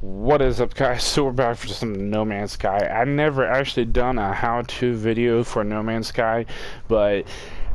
What is up, guys? So we're back for some No Man's Sky. I never actually done a how-to video for No Man's Sky, but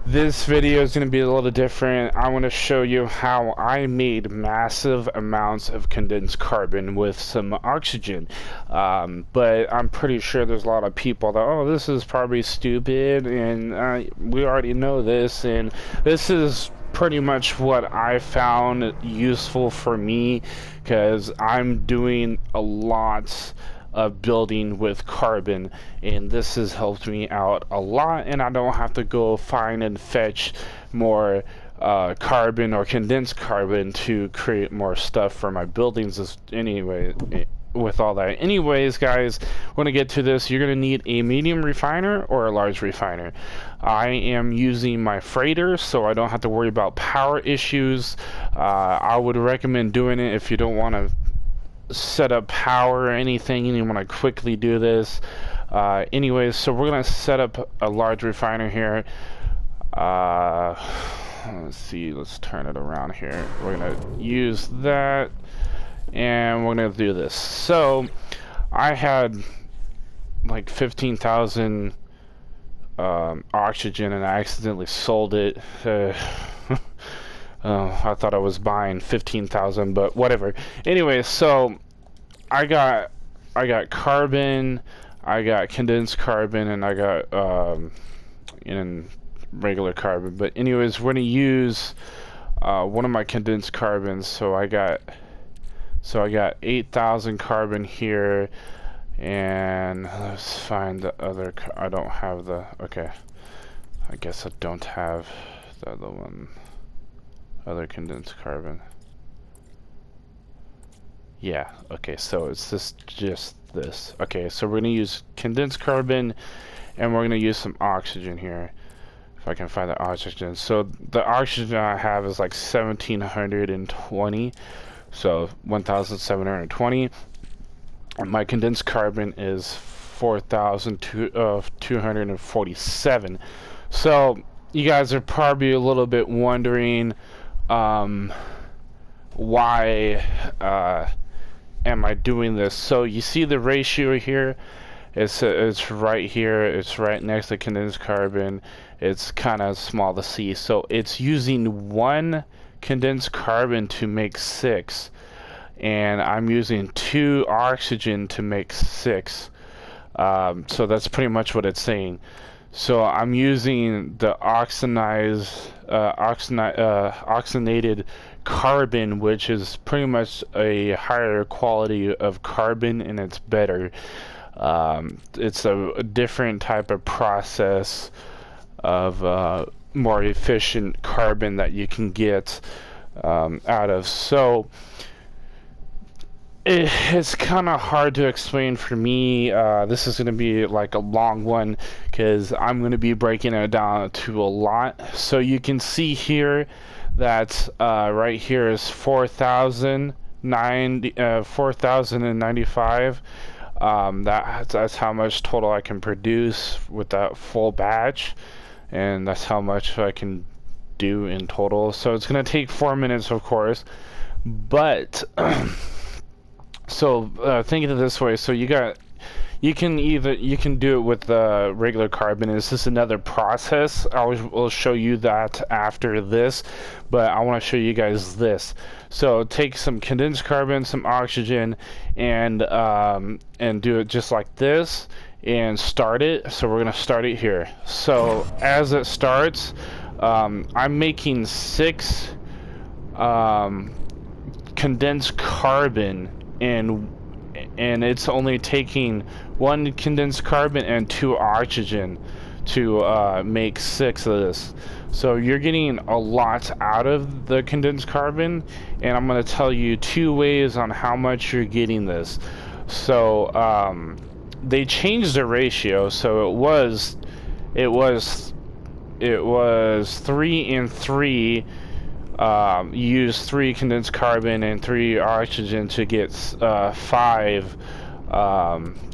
this video is going to be a little different. I want to show you how I made massive amounts of condensed carbon with some oxygen. But I'm pretty sure there's a lot of people that, oh, this is probably stupid, and we already know this, and this is pretty much what I found useful for me, because I'm doing a lot of building with carbon, and this has helped me out a lot, and I don't have to go find and fetch more carbon or condensed carbon to create more stuff for my buildings anyway. With all that, anyways, guys, when I get to this, you're gonna need a medium refiner or a large refiner. I am using my freighter, so I don't have to worry about power issues. I would recommend doing it if you don't want to set up power or anything and you want to quickly do this. Anyways, so we're gonna set up a large refiner here. Let's see, let's turn it around here. We're gonna use that, and we're gonna do this. So I had like 15,000 oxygen, and I accidentally sold it. I thought I was buying 15,000, but whatever. Anyway, so I got carbon, I got condensed carbon, and I got in regular carbon. But anyways, we're gonna use one of my condensed carbons. So I got 8,000 carbon here, and let's find the other. I don't have the. Okay, I guess I don't have the other one. Other condensed carbon. Yeah. Okay. So it's just this. Okay. So we're gonna use condensed carbon, and we're gonna use some oxygen here. If I can find the oxygen. So the oxygen I have is like 1,720. So 1,720. And my condensed carbon is 4,247. So you guys are probably a little bit wondering why am I doing this. So you see the ratio here. It's right here. It's right next to condensed carbon. It's kind of small to see. So it's using one condensed carbon to make 6, and I'm using 2 oxygen to make 6. So that's pretty much what it's saying. So I'm using the oxygenated carbon, which is pretty much a higher quality of carbon, and it's better. It's a different type of process of more efficient carbon that you can get out of. So it's kind of hard to explain for me. This is going to be like a long one because I'm going to be breaking it down to a lot. So you can see here that right here is 4,095. That's how much total I can produce with that full batch, and that's how much I can do in total. So it's going to take 4 minutes, of course, but so think of it this way. So you can do it with the regular carbon. It's just another process. Will show you that after this, but I want to show you guys this. So take some condensed carbon, some oxygen, and do it just like this, and start it. So we're gonna start it here. So as it starts, I'm making 6 condensed carbon, and it's only taking 1 condensed carbon and 2 oxygen to make 6 of this. So you're getting a lot out of the condensed carbon, and I'm going to tell you 2 ways on how much you're getting this. So they changed the ratio. So it was 3 and 3. Use 3 condensed carbon and 3 oxygen to get 5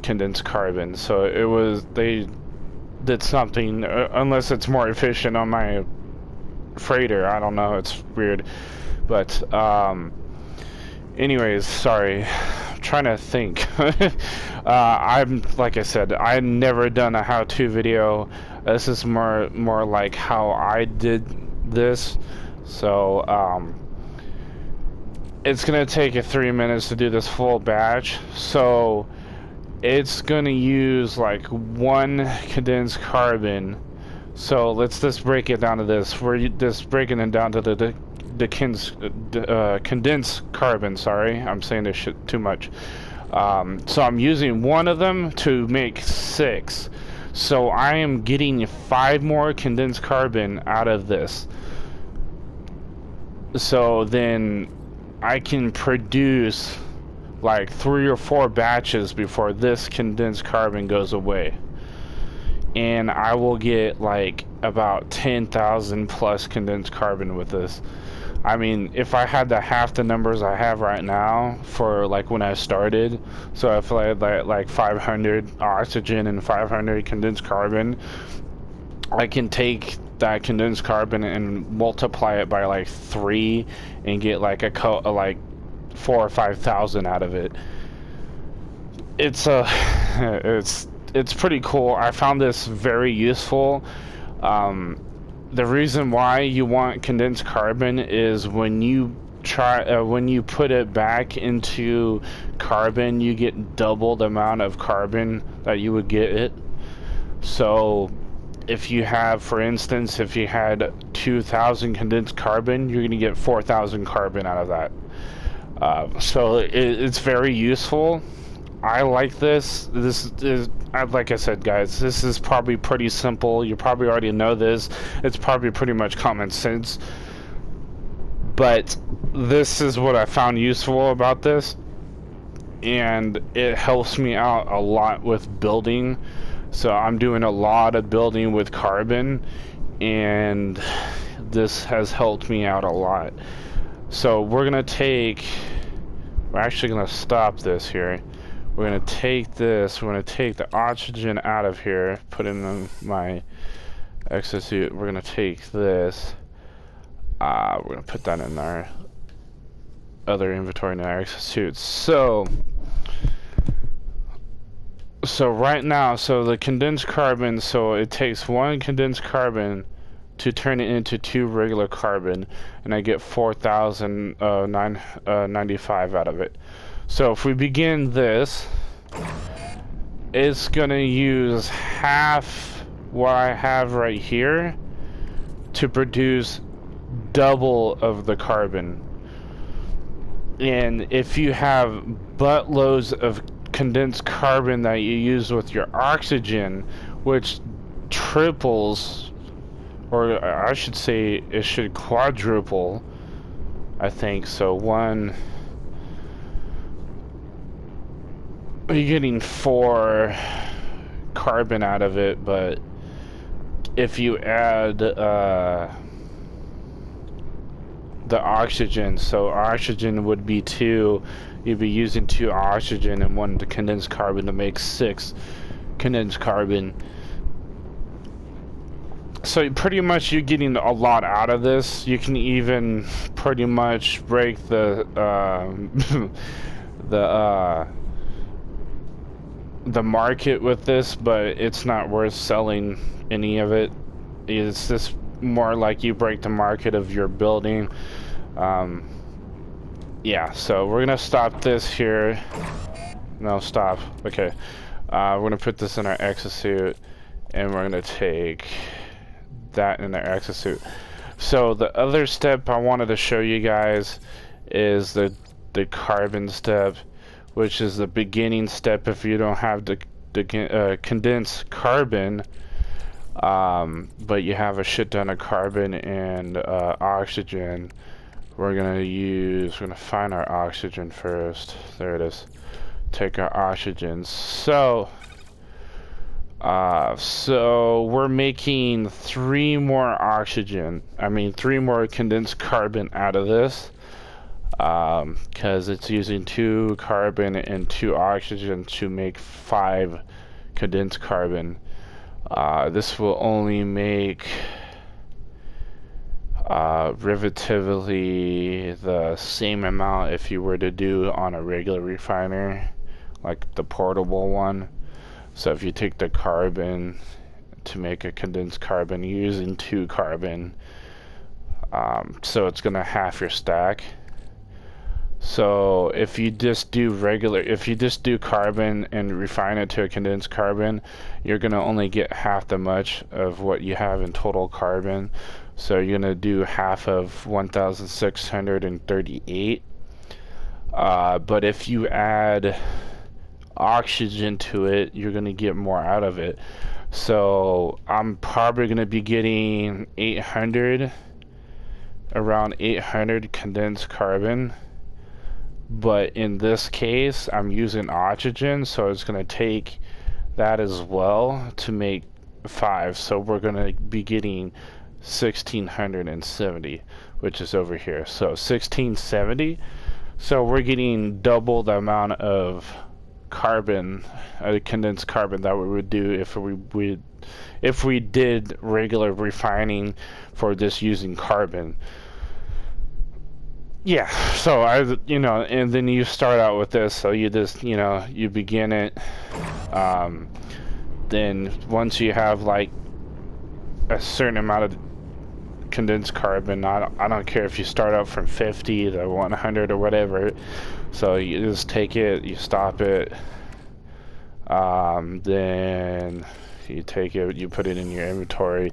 condensed carbon. So they did something, unless it's more efficient on my freighter. I don't know, it's weird. But anyways, sorry trying to think. I'm like I said, I've never done a how-to video. This is more like how I did this. So it's gonna take you 3 minutes to do this full batch. So it's gonna use like 1 condensed carbon. So let's just break it down to this. We're just breaking it down to the condensed carbon. Sorry, I'm saying this shit too much. So I'm using 1 of them to make 6. So I am getting 5 more condensed carbon out of this. So then I can produce like 3 or 4 batches before this condensed carbon goes away. And I will get like about 10,000 plus condensed carbon with this. I mean, if I had half the numbers I have right now for like when I started, so if I had like 500 oxygen and 500 condensed carbon, I can take that condensed carbon and multiply it by like 3 and get like like 4,000 or 5,000 out of it. It's it's pretty cool. I found this very useful. The reason why you want condensed carbon is when you put it back into carbon, you get double the amount of carbon that you would get it. So if you have, for instance, if you had 2,000 condensed carbon, you're going to get 4,000 carbon out of that. So it's very useful. I like this. This is, like I said, guys, this is probably pretty simple. You probably already know this. It's probably pretty much common sense. But this is what I found useful about this. And it helps me out a lot with building. So I'm doing a lot of building with carbon. And this has helped me out a lot. So we're actually going to stop this here. We're going to take this, we're going to take the oxygen out of here, put it in my exosuit. We're going to take this, we're going to put that in our other inventory in our exosuit. So right now, so the condensed carbon, so it takes 1 condensed carbon to turn it into 2 regular carbon, and I get 4,995 out of it. So if we begin this, it's gonna use half what I have right here to produce double of the carbon. And if you have buttloads of condensed carbon that you use with your oxygen, which triples, or I should say it should quadruple, I think. So you're getting 4 carbon out of it, but if you add the oxygen, so oxygen would be 2, you'd be using 2 oxygen and 1 condensed carbon to make 6 condensed carbon. So pretty much you're getting a lot out of this. You can even pretty much break the market with this, but it's not worth selling any of it. It's just more like you break the market of your building. Yeah, so we're gonna stop this here. No, stop. Okay, we're gonna put this in our exosuit, and we're gonna take that in our exosuit. So the other step I wanted to show you guys is the carbon step, which is the beginning step if you don't have the condensed carbon, but you have a shit ton of carbon and oxygen. We're gonna find our oxygen first. There it is. Take our oxygen. So we're making 3 more oxygen. I mean 3 more condensed carbon out of this. Because it's using 2 carbon and 2 oxygen to make 5 condensed carbon. This will only make Rivetively the same amount if you were to do on a regular refiner, like the portable one. So if you take the carbon to make a condensed carbon, you're using 2 carbon, so it's gonna half your stack. So if you just do carbon and refine it to a condensed carbon, you're gonna only get half the much of what you have in total carbon. So you're gonna do half of 1,638. But if you add oxygen to it, you're gonna get more out of it. So I'm probably gonna be getting around 800 condensed carbon. But in this case, I'm using oxygen, so it's going to take that as well to make 5. So we're going to be getting 1,670, which is over here. So 1,670. So we're getting double the amount of carbon, condensed carbon, that we would do if we did regular refining for just using carbon. Yeah, so and then you start out with this, so you just, you begin it, then once you have like a certain amount of condensed carbon, I don't care if you start out from 50 to 100 or whatever, so you just take it, you stop it, then you take it, you put it in your inventory,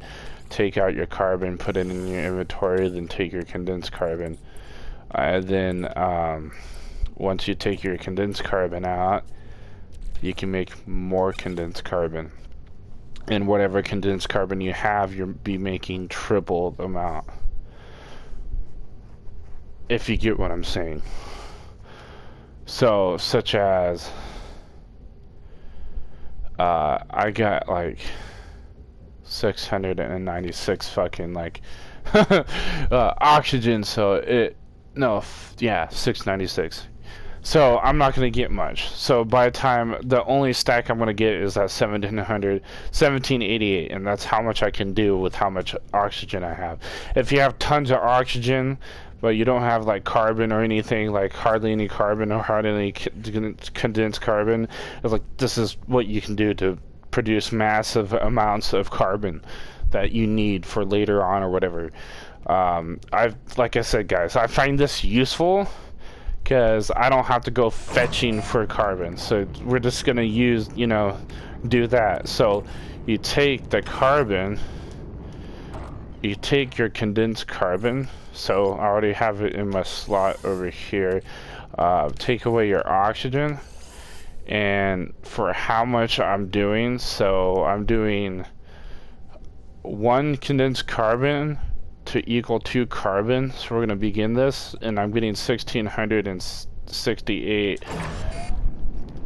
take out your carbon, put it in your inventory, then take your condensed carbon. Then once you take your condensed carbon out, you can make more condensed carbon. And whatever condensed carbon you have, you'll be making triple the amount. If you get what I'm saying. So, such as, I got like 696 fucking like oxygen, so it. No, yeah, 696. So I'm not gonna get much. So by the time, the only stack I'm gonna get is that 1788, and that's how much I can do with how much oxygen I have. If you have tons of oxygen, but you don't have like carbon or anything, like hardly any carbon or hardly any condensed carbon, it's like this is what you can do to produce massive amounts of carbon that you need for later on or whatever. Like I said, guys, I find this useful because I don't have to go fetching for carbon. So we're just gonna use, do that. So you take the carbon, you take your condensed carbon. So I already have it in my slot over here. Take away your oxygen, and for how much I'm doing, so I'm doing 1 condensed carbon to equal 2 carbon. So we're going to begin this, and I'm getting 1,668.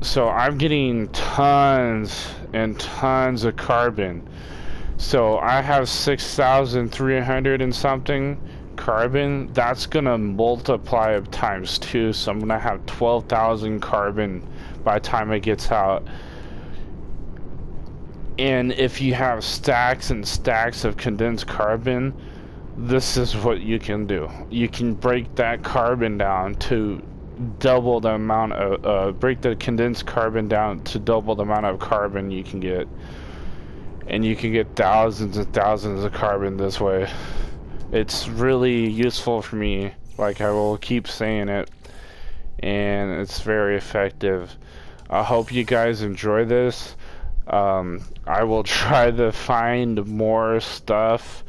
So I'm getting tons and tons of carbon. So I have 6,300 and something carbon. That's going to multiply up times 2. So I'm going to have 12,000 carbon by the time it gets out. And if you have stacks and stacks of condensed carbon, this is what you can do. You can break that carbon down to double the amount of, break the condensed carbon down to double the amount of carbon you can get. And you can get thousands and thousands of carbon this way. It's really useful for me, like I will keep saying it. And it's very effective. I hope you guys enjoy this. I will try to find more stuff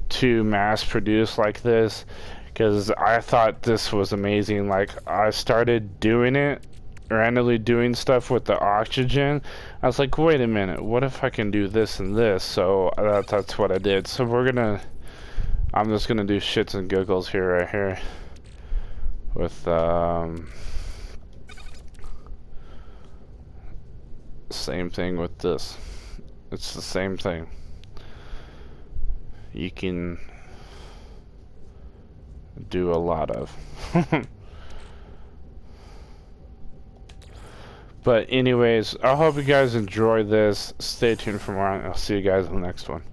to mass produce like this, because I thought this was amazing. Like, I started doing it, randomly doing stuff with the oxygen. I was like, wait a minute, what if I can do this and this? So that's what I did. So I'm just gonna do shits and giggles here, right here, with same thing with this. It's the same thing. You can do a lot of. But anyways, I hope you guys enjoy this. Stay tuned for more. I'll see you guys in the next one.